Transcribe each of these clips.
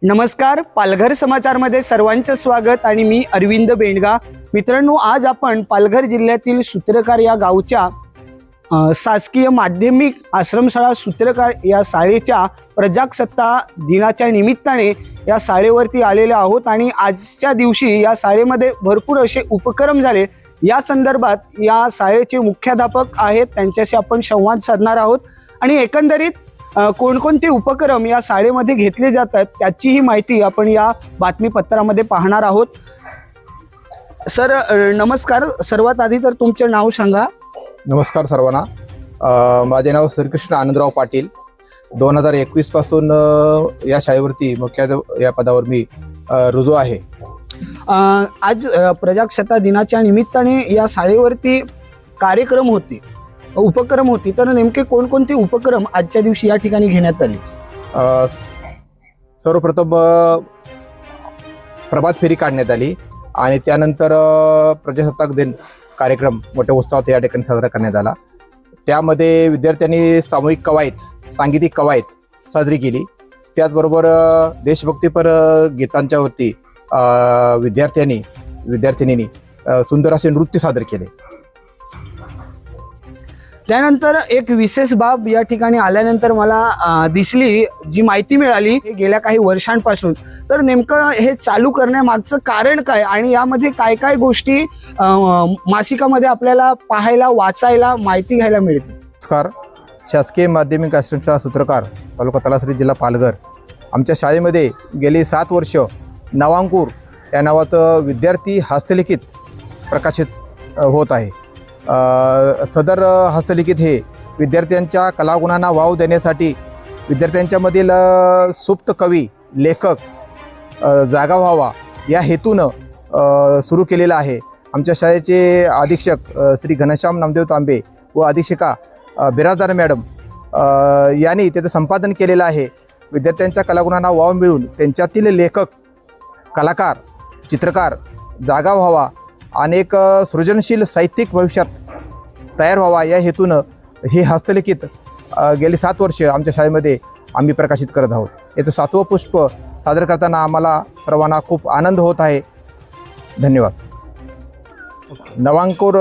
नमस्कार, पालघर समाचारमध्ये सर्वांचं स्वागत आणि मी अरविंद बेंडगा। मित्रांनो, आज आपण पालघर जिल्ह्यातील सूत्रकार या गावच्या शासकीय माध्यमिक आश्रमशाळा सूत्रकार या शाळेच्या प्रजासत्ताक दिनाच्या निमित्ताने या शाळेवरती आलेले आहोत आणि आजच्या दिवशी या शाळेमध्ये भरपूर असे उपक्रम झाले। या संदर्भात या शाळेचे मुख्याध्यापक आहेत, त्यांच्याशी आपण संवाद साधणार आहोत आणि एकंदरीत कोणकोणते उपक्रम या शाळेमध्ये घेतले जातात त्याचीही माहिती आपण या बातमीपत्रामध्ये पाहणार आहोत। सर नमस्कार, सर्वात आधी तर तुमचे नाव सांगा। नमस्कार सर्वांना, माझे नाव श्रीकृष्ण आनंदराव पाटील। 2021 पासून या शाळेवरती मुख्याध्यापक या पदावर मी रुजू आहे। आज प्रजासत्ताक दिनाच्या निमित्ताने या शाळेवरती कार्यक्रम होते, उपक्रम होती, तर नेमके कोणकोणते उपक्रम आजच्या दिवशी या ठिकाणी घेण्यात आले? सर्वप्रथम प्रभात फेरी काढण्यात आली आणि त्यानंतर प्रजासत्ताक दिन कार्यक्रम मोठ्या उत्साहात या ठिकाणी साजरा करण्यात आला। त्यामध्ये विद्यार्थ्यांनी सामूहिक कवायत, सांगीतिक कवायत साजरी केली। त्याचबरोबर देशभक्तीपर गीतांच्या वरती विद्यार्थिनींनी सुंदर असे नृत्य सादर केले। त्यानंतर एक विशेष बाब या ठिकाणी आल्यानंतर मला दिसली, जी माहिती मिळाली गेल्या काही वर्षांपासून, तर नेमकं हे चालू करण्यामागचं कारण काय आणि यामध्ये काय काय गोष्टी मासिकामध्ये आपल्याला पाहायला, वाचायला, माहिती घ्यायला मिळते? नमस्कार, शासकीय माध्यमिक आश्रमशाळा सूत्रकार तालुका तलासरी जिल्हा पालघर, आमच्या शाळेमध्ये गेली 7 वर्ष नवांकुर या नावात विद्यार्थी हस्तलिखित प्रकाशित होत आहे। सदर हस्तलिखित हे विद्यार्थ्यांच्या कलागुणांना वाव देण्यासाठी विद्यार्थ्यांच्यामधील सुप्त कवी, लेखक जागा व्हावा या हेतूनं सुरू केलेलं आहे। आमच्या शाळेचे अधीक्षक श्री घनश्याम नामदेव तांबे व अधीक्षिका बिराजदार मॅडम यांनी त्याचं संपादन केलेलं आहे। विद्यार्थ्यांच्या कलागुणांना वाव मिळून त्यांच्यातील लेखक, कलाकार, चित्रकार जागा व्हावा, अनेक सृजनशील साहित्यिक भविष्यात तयार व्हावा या हेतूनं हे हस्तलिखित गेली 7 वर्ष आमच्या शाळेमध्ये आम्ही प्रकाशित करत आहोत। याचं 7वं पुष्प सादर करताना आम्हाला सर्वांना खूप आनंद होत आहे। धन्यवाद। नवांकुर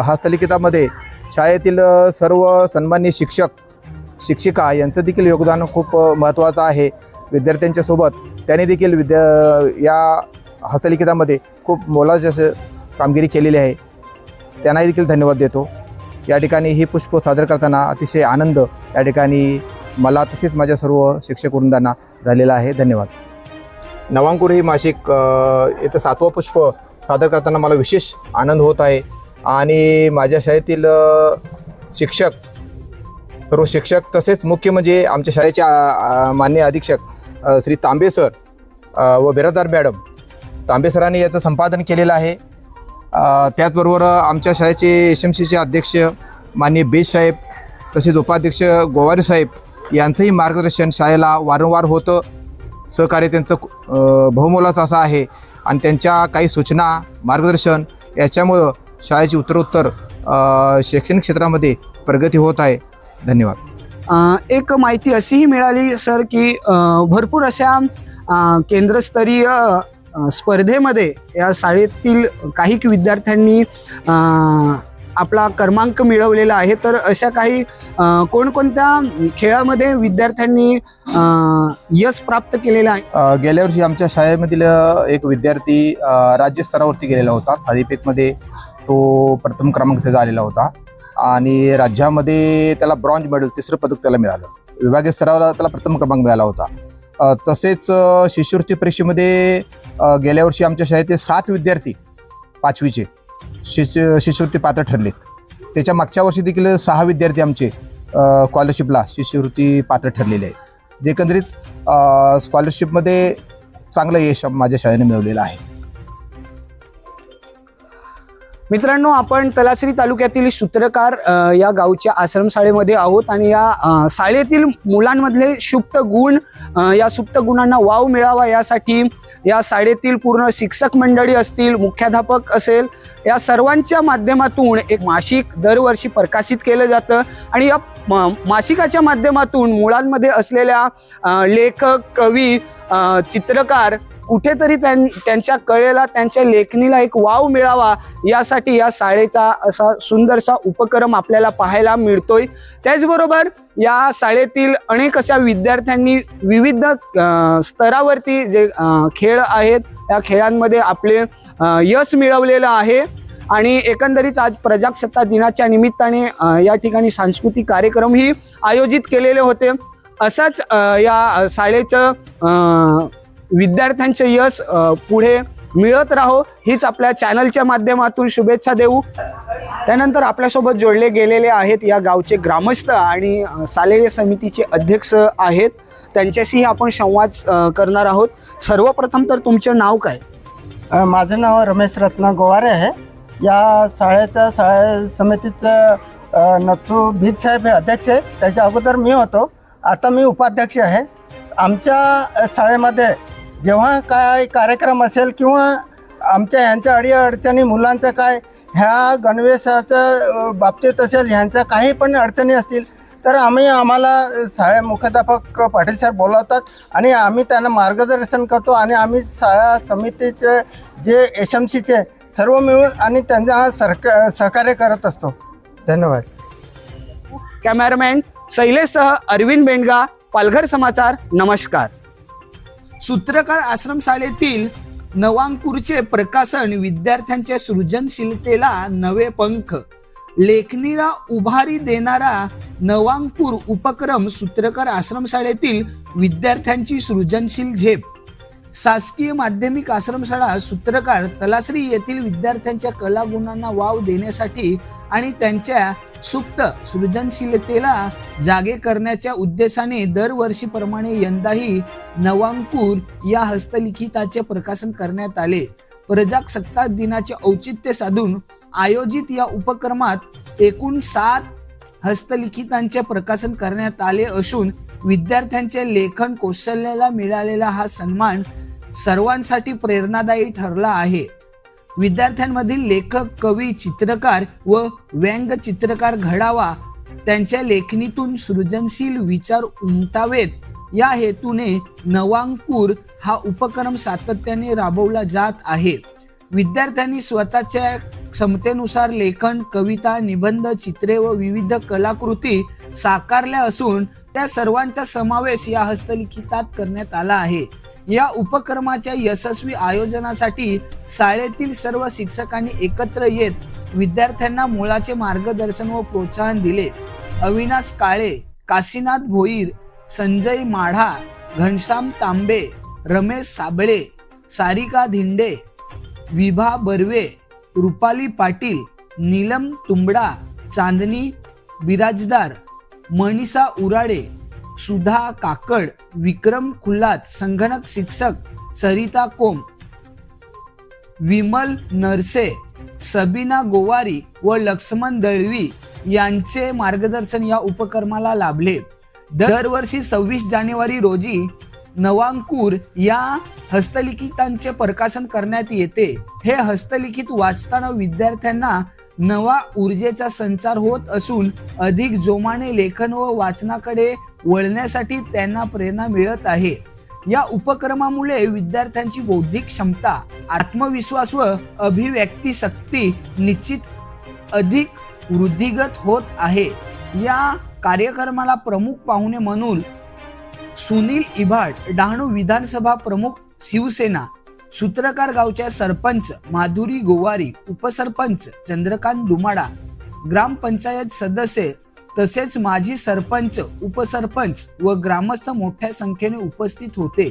हस्तलिखितामध्ये शाळेतील सर्व सन्माननीय शिक्षक, शिक्षिका यांचं देखील योगदान खूप महत्त्वाचं आहे। विद्यार्थ्यांच्या सोबत त्यांनी देखील या हस्तलिखितामध्ये खूप मोलाची असं कामगिरी केलेली आहे, त्यांनाही देखील धन्यवाद देतो। या ठिकाणी ही पुष्प सादर करताना अतिशय आनंद या ठिकाणी मला तसेच माझ्या सर्व शिक्षक वृंदांना झालेला आहे। धन्यवाद। नवांकुर ही मासिक याचं 7वं पुष्प सादर करताना मला विशेष आनंद होत आहे आणि माझ्या शाळेतील शिक्षक, सर्व शिक्षक तसेच मुख्य म्हणजे आमच्या शाळेचे माननीय अधीक्षक श्री तांबे सर व बिराजदार मॅडम, तांबे सरांनी याचं संपादन केलेलं आहे। त्याचबरोबर आमच्या शाळेचे SMCचे अध्यक्ष माननीय बेस साहेब तसेच उपाध्यक्ष गोवारी साहेब यांचंही मार्गदर्शन शाळेला वारंवार होतं। सहकार्य त्यांचं बहुमोलाचं असं आहे आणि त्यांच्या काही सूचना, मार्गदर्शन याच्यामुळं शाळेची उत्तरोत्तर शैक्षणिक क्षेत्रामध्ये प्रगती होत आहे। धन्यवाद। एक माहिती अशीही मिळाली सर की भरपूर अशा केंद्रस्तरीय स्पर्धेमध्ये या शाळेतील काही विद्यार्थ्यांनी आपला क्रमांक मिळवलेला आहे, तर अशा काही कोणकोणत्या खेळामध्ये विद्यार्थ्यांनी यश प्राप्त केलेलं आहे? गेल्या वर्षी आमच्या शाळेमधील एक विद्यार्थी राज्य स्तरावरती गेलेला होता। थालीपेकमध्ये तो प्रथम क्रमांक त्याचा आलेला होता आणि राज्यामध्ये त्याला ब्रॉन्झ मेडल, 3रं पदक त्याला मिळालं। विभागीय स्तरावर त्याला प्रथम क्रमांक मिळाला होता। तसेच शिष्यवृत्ती परीक्षेमध्ये गेल्या वर्षी आमच्या शाळेतील 7 विद्यार्थी 5वीचे शिष्यवृत्ती पात्र ठरलेत। त्याच्या मागच्या वर्षी देखील 6 विद्यार्थी आमचे स्कॉलरशिपला शिष्यवृत्ती पात्र ठरलेले आहेत। एकंदरीत स्कॉलरशिपमध्ये चांगलं यश माझ्या शाळेने मिळवलेलं आहे। मित्रांनो, आपण तलासरी तालुक्यातील सूत्रकार या गावच्या आश्रमशाळेमध्ये आहोत आणि या शाळेतील मुलांमधले सुप्त गुण, या सुप्त गुणांना वाव मिळावा यासाठी या शाळेतील पूर्ण शिक्षक मंडळी असतील, मुख्याध्यापक असेल, या सर्वांच्या माध्यमातून एक मासिक दरवर्षी प्रकाशित केलं जातं आणि या मासिकाच्या माध्यमातून मुलांमध्ये असलेल्या लेखक, कवी चित्रकार कुठेतरी त्यांच्या कलेला, त्यांच्या लेखणीला एक वाव मिळावा यासाठी या शाळेचा असा सुंदरसा उपक्रम आपल्याला पाहायला मिळतोय. त्याचबरोबर या शाळेतील अनेक अशा विद्यार्थ्यांनी विविध स्तरावरती जे खेळ आहेत या खेळांमध्ये आपले यश मिळवलेलं आहे. आणि एकंदरीत आज प्रजासत्ताक दिनाच्या निमित्ताने या ठिकाणी सांस्कृतिक कार्यक्रमही आयोजित केलेले होते. असाच या शाळेचं विद्यार्थ्यांचे यश पुढे मिळत राहो हीच आपल्या चॅनलच्या माध्यमातून शुभेच्छा देऊ. त्यानंतर आपल्यासोबत जोडले गेलेले आहेत या गावचे ग्रामस्थ आणि शालेय समितीचे अध्यक्ष आहेत. त्यांच्याशीही आपण संवाद करणार आहोत. सर्वप्रथम तर तुमचं नाव काय? माझं नाव रमेश रत्ना गोवारे आहे. या शाळेच्या समितीचं नथू भीत साहेब हे अध्यक्ष आहेत. त्याच्या अगोदर मी होतो, आता मी उपाध्यक्ष आहे. आमच्या शाळेमध्ये जेव्हा काय कार्यक्रम असेल किंवा आमच्या ह्यांच्या अडीअडचणी मुलांचं काय ह्या गणवेशाच्या बाबतीत असेल, ह्यांच्या काही पण अडचणी असतील तर आम्हाला मुख्याध्यापक पाटील साहेब बोलावतात आणि आम्ही त्यांना मार्गदर्शन करतो आणि आम्ही शाळा समितीचे जे SMCचे सर्व मिळून आणि त्यांना सहकार्य करत असतो. धन्यवाद. कॅमेरामॅन शैलेशसह अरविंद बेंडगा, पालघर समाचार. नमस्कार. सूत्रकार आश्रमशाळेतील नवांकुरचे प्रकाशन विद्यार्थ्यांच्या सृजनशीलतेला नवे पंख. लेखणीला उभारी देणारा नवांकुर उपक्रम सूत्रकार आश्रमशाळेतील विद्यार्थ्यांची सृजनशील झेप. शासकीय माध्यमिक आश्रमशाळा सूत्रकार तलासरी येथील विद्यार्थ्यांच्या कलागुणांना वाव देण्यासाठी आणि त्यांच्या सुप्त सृजनशीलतेला जागे करण्याच्या उद्देशाने दरवर्षीप्रमाणे यंदाही नवांकुर या हस्तलिखिताचे प्रकाशन करण्यात आले. प्रजासत्ताक दिनाचे औचित्य साधून आयोजित या उपक्रमात एकूण 7 हस्तलिखितांचे प्रकाशन करण्यात आले असून विद्यार्थ्यांच्या लेखन कौशल्याला मिळालेला हा सन्मान सर्वांसाठी प्रेरणादायी ठरला आहे. विद्यार्थ्यांमधील लेखक, कवी, चित्रकार व व्यंगचित्रकार घडावा, त्यांच्या लेखणीतून सृजनशील विचार उमटावेत या हेतूने नवांकुर हा उपक्रम सातत्याने राबवला जात आहे. विद्यार्थ्यांनी स्वतःच्या क्षमतेनुसार लेखन, कविता, निबंध, चित्रे व विविध कलाकृती साकारल्या असून त्या सर्वांचा समावेश या हस्तलिखितात करण्यात आला आहे. या उपक्रमाच्या यशस्वी आयोजनासाठी शाळेतील सर्व शिक्षकांनी एकत्र येत विद्यार्थ्यांना मोलाचे मार्गदर्शन व प्रोत्साहन दिले. अविनाश काळे, काशीनाथ भोईर, संजय माढा, घनश्याम तांबे, रमेश साबळे, सारिका धिंडे, विभा बर्वे, रुपाली पाटील, नीलम तुंबडा, चांदनी बिराजदार, मनीषा उराडे, सुधा काकड, विक्रम खुल्लात, संगणक शिक्षक सरिता कोम, विमल नरसे, सबीना गोवारी व लक्ष्मण दळवी यांचे मार्गदर्शन या उपक्रमाला लाभले. दरवर्षी 26 जानेवारी रोजी नवांकुर या हस्तलिखितांचे प्रकाशन करण्यात येते. हे हस्तलिखित वाचताना विद्यार्थ्यांना नवा ऊर्जेचा संचार होत असून अधिक जोमाने लेखन व वाचनाकडे वळण्यासाठी त्यांना प्रेरणा मिळत आहे. या उपक्रमामुळे विद्यार्थ्यांची बौद्धिक क्षमता, आत्मविश्वास व अभिव्यक्ती शक्ती निश्चित अधिक वृद्धिगत होत आहे. या कार्यक्रमाला प्रमुख पाहुणे म्हणून सुनील इभाड, डहाणू विधानसभा प्रमुख शिवसेना, सूत्रकार गावच्या सरपंच माधुरी गोवारी, उपसरपंच चंद्रकांत दुमाडा, ग्रामपंचायत सदस्य तसेच माजी सरपंच, उपसरपंच व ग्रामस्थ मोठ्या संख्येने उपस्थित होते.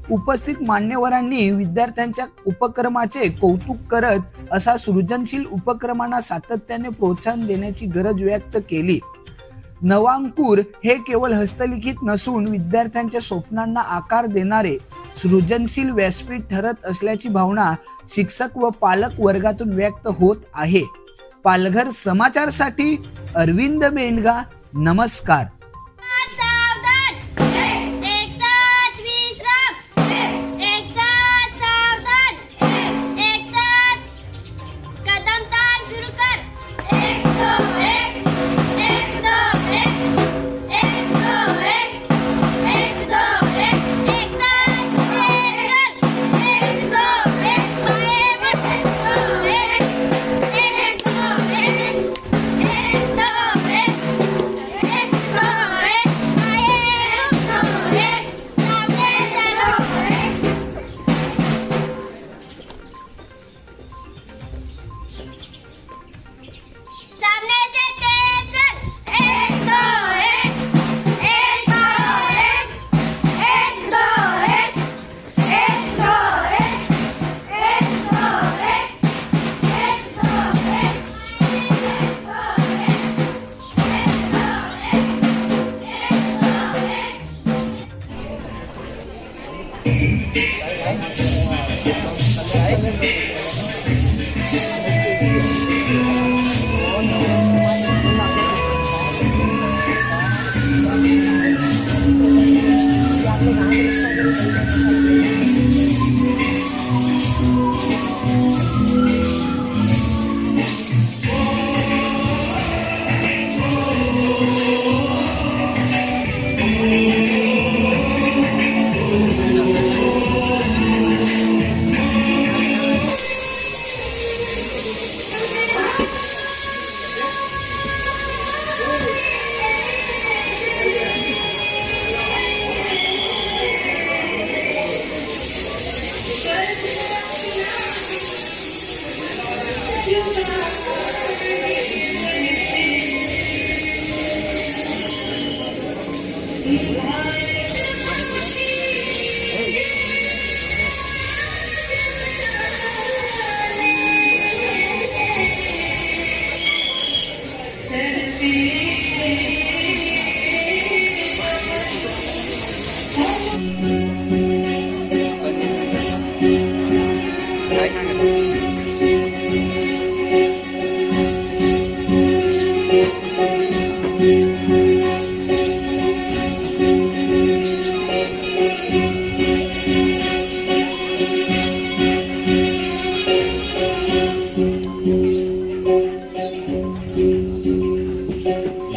उपस्थित मान्यवरांनी विद्यार्थ्यांच्या उपक्रमाचे कौतुक करत असा सृजनशील उपक्रमांना सातत्याने प्रोत्साहन देण्याची गरज व्यक्त केली. नवांकुर हे केवळ हस्तलिखित नसून विद्यार्थ्यांच्या स्वप्नांना आकार देणारे सृजनशील व्यासपीठ ठरत असल्याची भावना शिक्षक व पालक वर्गातून व्यक्त होत आहे. पालघर समाचारसाठी अरविंद बेंडगा. नमस्कार.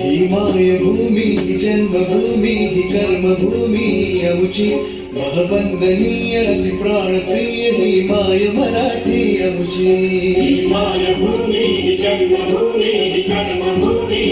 ही मायभूमी ही जन्मभूमी ही कर्मभूमी अमुची महबंदनीय अति प्राणप्रिय ही माय मराठी अमुची. ही मायभूमी ही जन्मभूमी ही कर्मभूमी